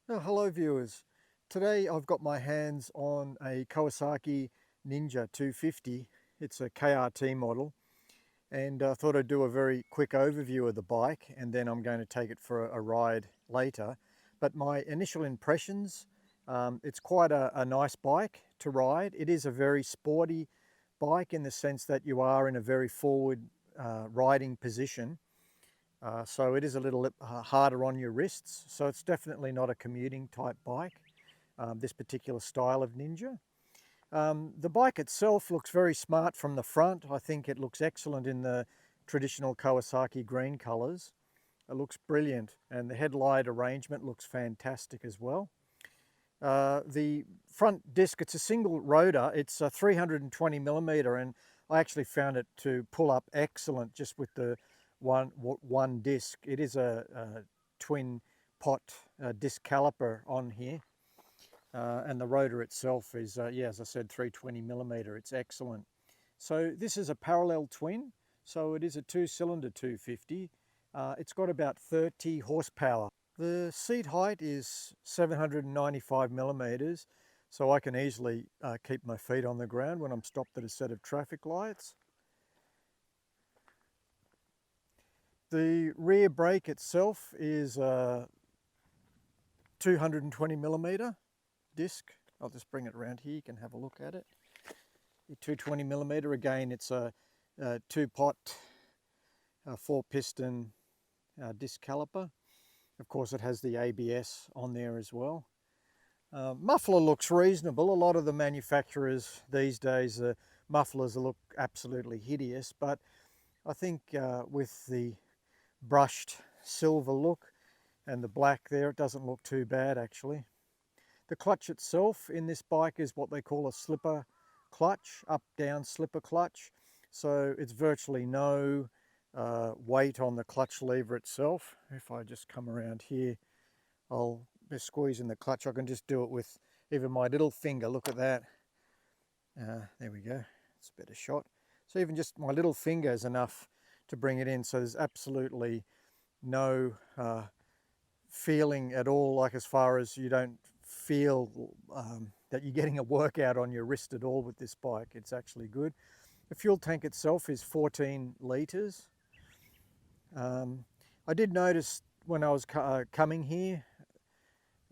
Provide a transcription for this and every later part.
Hello viewers. Today I've got my hands on a Kawasaki Ninja 250. It's a KRT model, and I thought I'd do a very quick overview of the bike, and then I'm going to take it for a ride later. But my initial impressions, it's quite a nice bike to ride. It is a very sporty bike in the sense that you are in a very forward riding position. So it is a little harder on your wrists, so it's definitely not a commuting type bike, this particular style of Ninja. The bike itself looks very smart from the front. I think it looks excellent in the traditional Kawasaki green colours. It looks brilliant, and the headlight arrangement looks fantastic as well. The front disc, it's a single rotor. It's a 320mm, and I actually found it to pull up excellent just with the one disc. It is a twin pot disc caliper on here, and the rotor itself is, yeah, as I said, 320mm. It's excellent. So this is a parallel twin, so it is a two-cylinder 250. It's got about 30 horsepower. The seat height is 795mm, so I can easily keep my feet on the ground when I'm stopped at a set of traffic lights. The rear brake itself is a 220mm disc. I'll just bring it around here, you can have a look at it. The 220mm, again, it's a two-pot, 4-piston disc caliper. Of course, it has the ABS on there as well. Muffler looks reasonable. A lot of the manufacturers these days, mufflers look absolutely hideous, but I think with the brushed silver look and the black there, it doesn't look too bad actually. The clutch itself in this bike is what they call a slipper clutch, up-down slipper clutch. So it's virtually no weight on the clutch lever itself. If I just come around here, I'll be squeezing the clutch. I can just do it with even my little finger. Look at that. There we go. It's a better shot. So even just my little finger is enough to bring it in. So there's absolutely no feeling at all, like as far as you don't feel that you're getting a workout on your wrist at all with this bike. It's actually good. The fuel tank itself is 14 litres. I did notice when I was coming here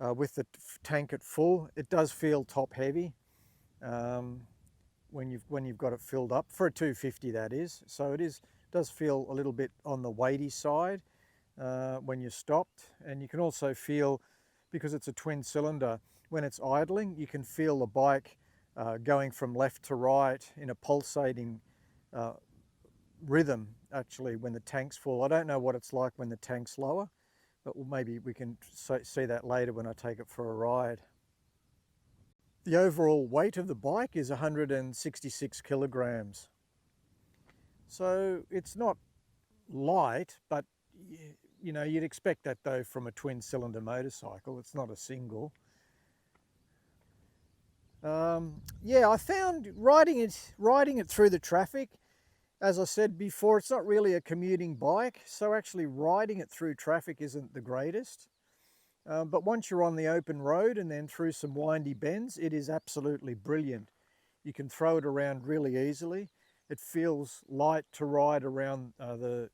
with the tank at full, it does feel top heavy when you've got it filled up, for a 250 that is. So it does feel a little bit on the weighty side when you're stopped. And you can also feel, because it's a twin cylinder, when it's idling, you can feel the bike going from left to right in a pulsating rhythm, actually, when the tank's full. I don't know what it's like when the tank's lower, but maybe we can see that later when I take it for a ride. The overall weight of the bike is 166 kilograms. So it's not light, but you know, you'd expect that though from a twin cylinder motorcycle. It's not a single. Yeah, I found riding it through the traffic, as I said before, it's not really a commuting bike, so actually riding it through traffic isn't the greatest. But once you're on the open road and then through some windy bends, it is absolutely brilliant. You can throw it around really easily. It feels light to ride around the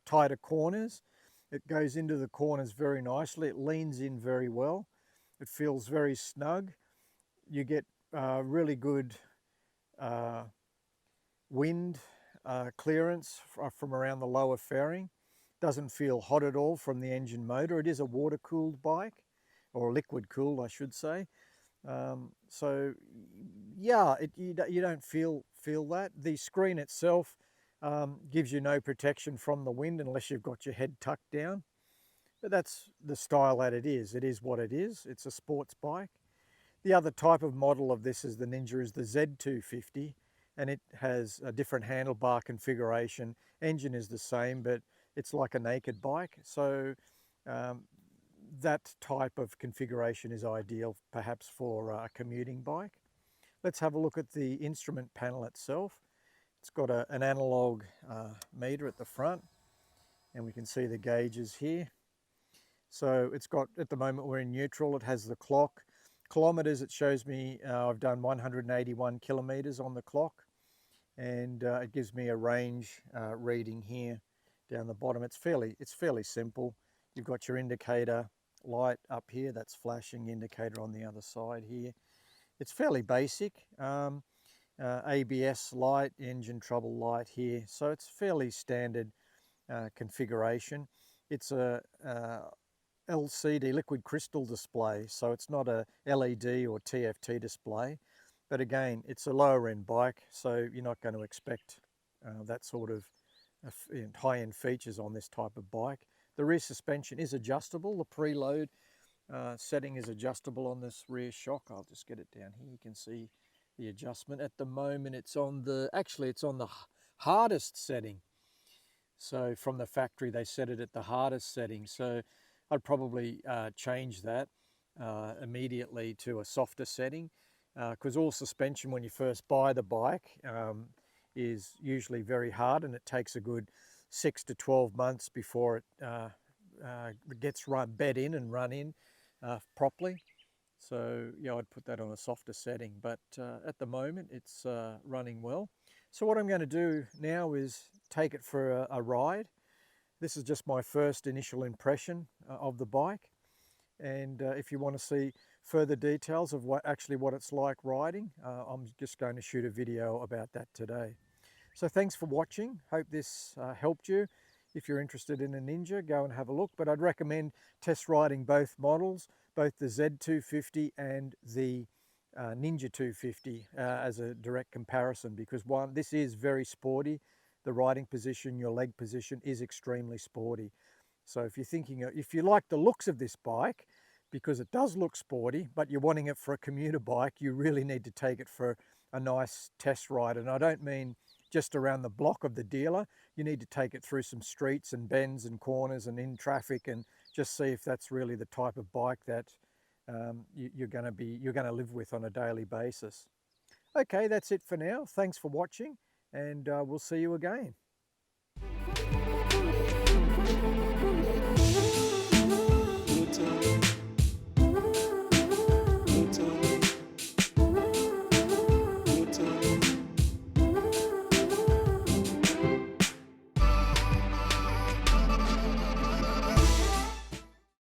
tighter corners. It goes into the corners very nicely. It leans in very well. It feels very snug. You get really good wind clearance from around the lower fairing. Doesn't feel hot at all from the engine motor. It is a water-cooled bike, or liquid-cooled, I should say. So yeah, you don't feel that. The screen itself gives you no protection from the wind unless you've got your head tucked down. But that's the style that it is. It is what it is. It's a sports bike. The other type of model of this is the Ninja, is the Z250, and it has a different handlebar configuration. Engine is the same, but it's like a naked bike. So that type of configuration is ideal perhaps for a commuting bike. Let's have a look at the instrument panel itself. It's got an analog meter at the front, and we can see the gauges here. So it's got, at the moment we're in neutral, it has the clock. Kilometers, it shows me I've done 181 kilometers on the clock, and it gives me a range reading here down the bottom. It's fairly simple. You've got your indicator light up here, that's flashing, indicator on the other side here. It's fairly basic. ABS light, engine trouble light here, so it's fairly standard configuration. It's a LCD, liquid crystal display, so it's not a LED or TFT display, but again, it's a lower end bike, so you're not going to expect that sort of high-end features on this type of bike. The rear suspension is adjustable. The preload setting is adjustable on this rear shock. I'll just get it down here. You can see the adjustment. At the moment, it's on the hardest setting. So from the factory, they set it at the hardest setting. So I'd probably change that immediately to a softer setting, because all suspension when you first buy the bike is usually very hard, and it takes a good 6 to 12 months before it gets bed in and run in properly. So yeah, I'd put that on a softer setting, but at the moment it's running well. So what I'm going to do now is take it for a ride. This is just my first initial impression of the bike, and if you want to see further details of what it's like riding, I'm just going to shoot a video about that today. So thanks for watching. Hope this helped you. If you're interested in a Ninja, go and have a look, but I'd recommend test riding both models, both the Z250 and the Ninja 250 as a direct comparison, because one, this is very sporty. The riding position, your leg position is extremely sporty. So if you're thinking, if you like the looks of this bike, because it does look sporty, but you're wanting it for a commuter bike, you really need to take it for a nice test ride. And I don't mean just around the block of the dealer. You need to take it through some streets and bends and corners and in traffic, and just see if that's really the type of bike that you're going to live with on a daily basis. Okay, that's it for now. Thanks for watching, and we'll see you again.